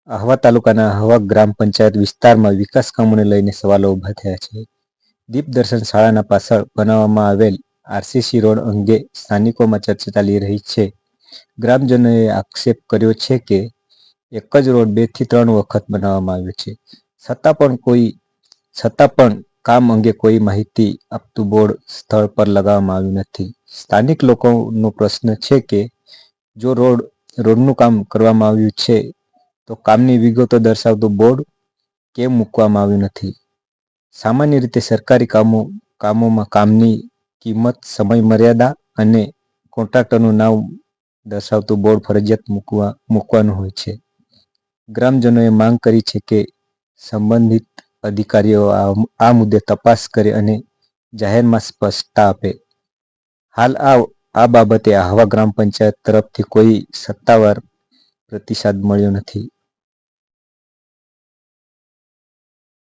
આહવા તાલુકાના આહવા ગ્રામ પંચાયત વિસ્તારમાં વિકાસ કામોને લઈને સવાલો ઉભા થયા છે. દીપદર્શન શાળાના પાછળ બનાવવામાં આવેલ આરસીસી રોડ અંગે સ્થાનિકોમાં ચર્ચા ચાલી રહી છે. ગ્રામજનોએ આક્ષેપ કર્યો છે કે એક જ રોડ 2 થી 3 વખત બનાવવામાં આવ્યો છે, છતાં પણ કામ અંગે કોઈ માહિતી આપતું બોર્ડ સ્થળ પર લગાવવામાં આવ્યું નથી. સ્થાનિક લોકોનો પ્રશ્ન છે કે જો રોડનું કામ કરવામાં આવ્યું છે તો કામની વિગતો દર્શાવતું બોર્ડ કેમ મૂકવામાં આવ્યું નથી? સામાન્ય રીતે સરકારી કામોમાં કામની કિંમત, સમય મર્યાદા અને કોન્ટ્રાક્ટરનું નામ દર્શાવતું બોર્ડ ફરજિયાત મૂકવાનું હોય છે. ગ્રામજનોએ માંગ કરી છે કે સંબંધિત અધિકારીઓ આ મુદ્દે તપાસ કરે અને જાહેરમાં સ્પષ્ટતા આપે. હાલ આ બાબતે આહવા ગ્રામ પંચાયત તરફથી કોઈ સત્તાવાર પ્રતિસાદ મળ્યો નથી.